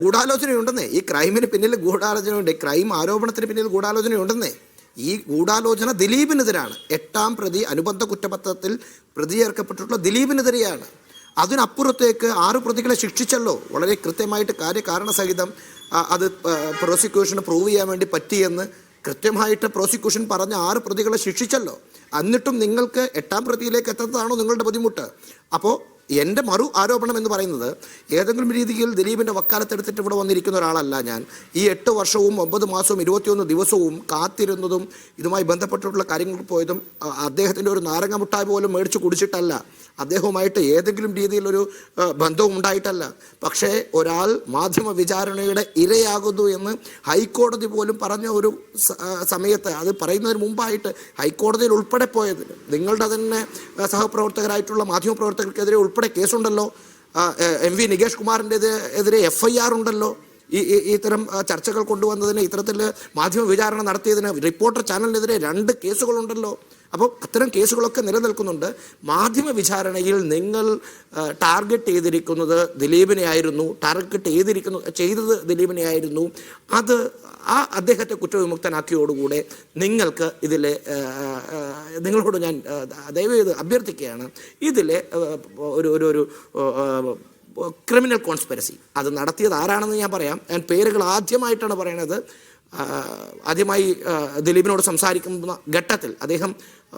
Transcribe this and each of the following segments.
ഗൂഢാലോചനയുണ്ടെന്നേ. ഈ ക്രൈമിന് പിന്നിൽ ഗൂഢാലോചനയുണ്ട്. ക്രൈം ആരോപണത്തിന് പിന്നിൽ ഗൂഢാലോചനയുണ്ടെന്നേ. ഈ ഗൂഢാലോചന ദിലീപിനെതിരാണ്. 8ാം പ്രതി അനുബന്ധ കുറ്റപത്രത്തിൽ പ്രതി ചേർക്കപ്പെട്ടിട്ടുള്ള ദിലീപിനെതിരെയാണ്. അതിനപ്പുറത്തേക്ക് 6 പ്രതികളെ ശിക്ഷിച്ചല്ലോ, വളരെ കൃത്യമായിട്ട് കാര്യകാരണസഹിതം. അത് പ്രോസിക്യൂഷന് പ്രൂവ് ചെയ്യാൻ വേണ്ടി പറ്റിയെന്ന് കൃത്യമായിട്ട് പ്രോസിക്യൂഷൻ പറഞ്ഞ 6 പ്രതികളെ ശിക്ഷിച്ചല്ലോ. എന്നിട്ടും നിങ്ങൾക്ക് 8ാം പ്രതിയിലേക്ക് എത്തുന്നതാണോ നിങ്ങളുടെ ബുദ്ധിമുട്ട്? അപ്പോൾ എൻ്റെ ആരോപണം എന്ന് പറയുന്നത്, ഏതെങ്കിലും രീതിയിൽ ദിലീപിൻ്റെ വക്കാലത്തെടുത്തിട്ട് ഇവിടെ വന്നിരിക്കുന്ന ഒരാളല്ല ഞാൻ. ഈ 8 വർഷവും 9 മാസവും 21 ദിവസവും കാത്തിരുന്നതും ഇതുമായി ബന്ധപ്പെട്ടിട്ടുള്ള കാര്യങ്ങൾ പോയതും അദ്ദേഹത്തിൻ്റെ ഒരു നാരങ്ങ മുട്ടായി പോലും മേടിച്ച് കുടിച്ചിട്ടല്ല, അദ്ദേഹവുമായിട്ട് ഏതെങ്കിലും രീതിയിലൊരു ബന്ധവും ഉണ്ടായിട്ടല്ല. പക്ഷേ ഒരാൾ മാധ്യമ വിചാരണയുടെ ഇരയാകുന്നു എന്ന് ഹൈക്കോടതി പോലും പറഞ്ഞ ഒരു സമയത്ത്, അത് പറയുന്നതിന് മുമ്പായിട്ട് ഹൈക്കോടതിയിൽ ഉൾപ്പെടെ പോയതിന് നിങ്ങളുടെ തന്നെ സഹപ്രവർത്തകരായിട്ടുള്ള മാധ്യമപ്രവർത്തകർക്കെതിരെ ഉൾപ്പെടെ കേസുണ്ടല്ലോ. MV നികേഷ് കുമാറിൻ്റെ എതിരെ FIR ഉണ്ടല്ലോ. ഇത്തരം ചർച്ചകൾ കൊണ്ടുവന്നതിന്, ഇത്തരത്തിൽ മാധ്യമ വിചാരണ നടത്തിയതിന് റിപ്പോർട്ടർ ചാനലിനെതിരെ 2 കേസുകളുണ്ടല്ലോ. അപ്പോൾ അത്തരം കേസുകളൊക്കെ നിലനിൽക്കുന്നുണ്ട്. മാധ്യമ വിചാരണയിൽ നിങ്ങൾ ടാർഗറ്റ് ചെയ്തിരിക്കുന്നത് ദിലീപിനെ ആയിരുന്നു, ചെയ്തത് ദിലീപിനെ ആയിരുന്നു. അത് അദ്ദേഹത്തെ കുറ്റവിമുക്തനാക്കിയോടുകൂടെ നിങ്ങൾക്ക് ഇതിലെ, നിങ്ങളോട് ഞാൻ ദയവേത് അഭ്യർത്ഥിക്കുകയാണ്, ഇതിലെ ഒരു ക്രിമിനൽ കോൺസ്പിറസി അത് നടത്തിയത് ആരാണെന്ന് ഞാൻ പറയാം. ഞാൻ പേരുകൾ ആദ്യമായിട്ടാണ് പറയണത്. ആദ്യമായി ദിലീപിനോട് സംസാരിക്കുന്ന ഘട്ടത്തിൽ അദ്ദേഹം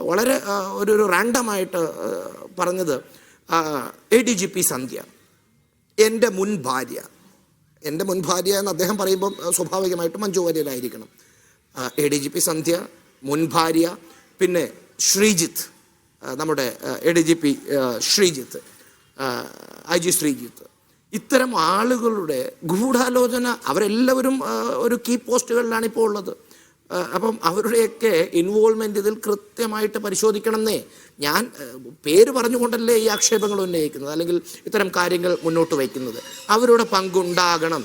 വളരെ ഒരു റാൻഡമായിട്ട് പറഞ്ഞത്, ADGP സന്ധ്യ എൻ്റെ മുൻ ഭാര്യ എന്ന് അദ്ദേഹം പറയുമ്പോൾ സ്വാഭാവികമായിട്ടും മഞ്ജു വാര്യരായിരിക്കണം. ADGP സന്ധ്യ, മുൻ ഭാര്യ, പിന്നെ ശ്രീജിത്ത്, നമ്മുടെ ADGP ശ്രീജിത്ത്, IG ശ്രീജിത്ത്, ഇത്തരം ആളുകളുടെ ഗൂഢാലോചന, അവരെല്ലാവരും ഒരു കീ പോസ്റ്റുകളിലാണ് ഇപ്പോൾ ഉള്ളത്. അപ്പം അവരുടെയൊക്കെ ഇൻവോൾവ്മെൻ്റ് ഇതിൽ കൃത്യമായിട്ട് പരിശോധിക്കണമെന്നേ. ഞാൻ പേര് പറഞ്ഞുകൊണ്ടല്ലേ ഈ ആക്ഷേപങ്ങൾ ഉന്നയിക്കുന്നത്, അല്ലെങ്കിൽ ഇത്തരം കാര്യങ്ങൾ മുന്നോട്ട് വയ്ക്കുന്നത്. അവരുടെ പങ്കുണ്ടാകണം.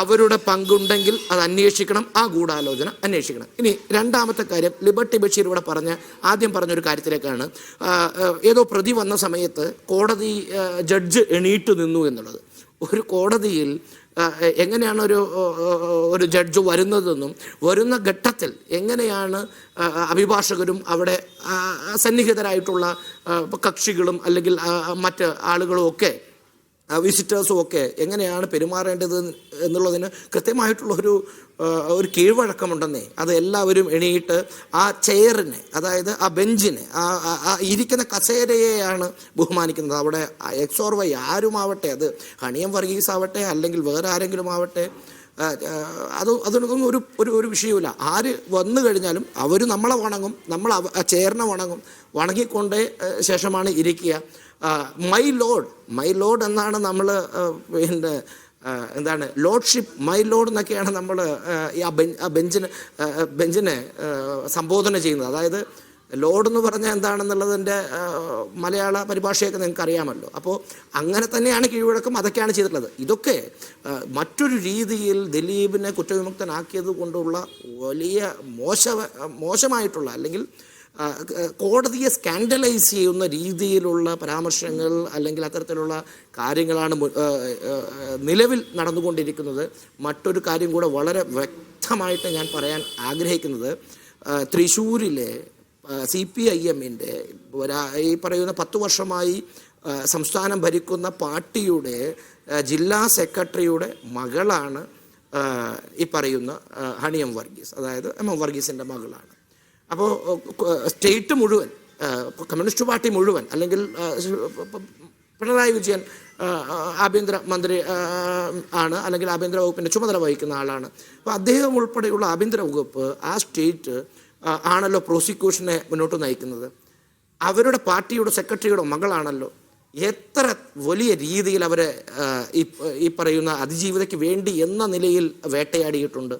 അവരുടെ പങ്കുണ്ടെങ്കിൽ അത് അന്വേഷിക്കണം, ആ ഗൂഢാലോചന അന്വേഷിക്കണം. ഇനി രണ്ടാമത്തെ കാര്യം, ലിബർട്ടി ബഷീർ ഇവിടെ ആദ്യം പറഞ്ഞൊരു കാര്യത്തിലേക്കാണ്. ഏതോ പ്രതി വന്ന സമയത്ത് കോടതി ജഡ്ജ് എണീറ്റ് നിന്നു എന്നുള്ളത്. ഒരു കോടതിയിൽ എങ്ങനെയാണ് ഒരു ജഡ്ജ് വരുന്നതെന്നും വരുന്ന ഘട്ടത്തിൽ എങ്ങനെയാണ് അഭിഭാഷകരും അവിടെ സന്നിഹിതരായിട്ടുള്ള കക്ഷികളും അല്ലെങ്കിൽ മറ്റ് ആളുകളും ഒക്കെ വിസിറ്റേഴ്സും ഒക്കെ എങ്ങനെയാണ് പെരുമാറേണ്ടത് എന്നുള്ളതിന് കൃത്യമായിട്ടുള്ള ഒരു കീഴ്വഴക്കമുണ്ടെന്നേ. അത് എല്ലാവരും എണീറ്റ് ആ ചെയറിനെ, അതായത് ആ ബെഞ്ചിനെ, ആ ഇരിക്കുന്ന കസേരയെയാണ് ബഹുമാനിക്കുന്നത്. അവിടെ XOR ആരുമാവട്ടെ, അത് ഹണിയം വർഗീസ് ആവട്ടെ അല്ലെങ്കിൽ വേറെ ആരെങ്കിലും ആവട്ടെ, അതിനൊന്നും ഒരു വിഷയമില്ല. ആര് വന്നു കഴിഞ്ഞാലും അവർ നമ്മളെ വണങ്ങും, നമ്മൾ ആ ചെയറിനെ വണങ്ങിക്കൊണ്ട് ശേഷമാണ് ഇരിക്കുക. മൈ ലോഡ് എന്നാണ് നമ്മൾ, പിന്നെ എന്താണ് ലോഡ്ഷിപ്പ്, മൈ ലോഡ് എന്നൊക്കെയാണ് നമ്മൾ ആ ബെഞ്ചിനെ സംബോധന ചെയ്യുന്നത്. അതായത് ലോഡ് എന്ന് പറഞ്ഞാൽ എന്താണെന്നുള്ളതിൻ്റെ മലയാള പരിഭാഷയൊക്കെ നിങ്ങൾക്ക് അറിയാമല്ലോ. അപ്പോൾ അങ്ങനെ തന്നെയാണ് കീഴ്വഴക്കം, അതൊക്കെയാണ് ചെയ്തിട്ടുള്ളത്. ഇതൊക്കെ മറ്റൊരു രീതിയിൽ ദിലീപിനെ കുറ്റവിമുക്തനാക്കിയത് കൊണ്ടുള്ള വലിയ മോശമായിട്ടുള്ള, അല്ലെങ്കിൽ കോടതിയെ സ്കാൻഡലൈസ് ചെയ്യുന്ന രീതിയിലുള്ള പരാമർശങ്ങൾ അല്ലെങ്കിൽ അത്തരത്തിലുള്ള കാര്യങ്ങളാണ് നിലവിൽ നടന്നുകൊണ്ടിരിക്കുന്നത്. മറ്റൊരു കാര്യം കൂടെ വളരെ വ്യക്തമായിട്ട് ഞാൻ പറയാൻ ആഗ്രഹിക്കുന്നത്, തൃശ്ശൂരിലെ CPIMൻ്റെ ഈ പറയുന്ന 10 വർഷമായി സംസ്ഥാനം ഭരിക്കുന്ന പാർട്ടിയുടെ ജില്ലാ സെക്രട്ടറിയുടെ മകളാണ് ഈ പറയുന്ന ഹണിയം വർഗീസ്, അതായത് MM വർഗീസിൻ്റെ മകളാണ്. അപ്പോൾ സ്റ്റേറ്റ് മുഴുവൻ, കമ്മ്യൂണിസ്റ്റ് പാർട്ടി മുഴുവൻ, അല്ലെങ്കിൽ പിണറായി വിജയൻ ആഭ്യന്തര മന്ത്രി ആണ്, അല്ലെങ്കിൽ ആഭ്യന്തര വകുപ്പിൻ്റെ ചുമതല വഹിക്കുന്ന ആളാണ്. അപ്പോൾ അദ്ദേഹം ഉൾപ്പെടെയുള്ള ആഭ്യന്തര വകുപ്പ്, ആ സ്റ്റേറ്റ് ആണല്ലോ പ്രോസിക്യൂഷനെ മുന്നോട്ട് നയിക്കുന്നത്. അവരുടെ പാർട്ടിയുടെ സെക്രട്ടറിയുടെ മകളാണല്ലോ. എത്ര വലിയ രീതിയിൽ അവരെ ഈ പറയുന്ന അതിജീവിതയ്ക്ക് വേണ്ടി എന്ന നിലയിൽ വേട്ടയാടിയിട്ടുണ്ട്.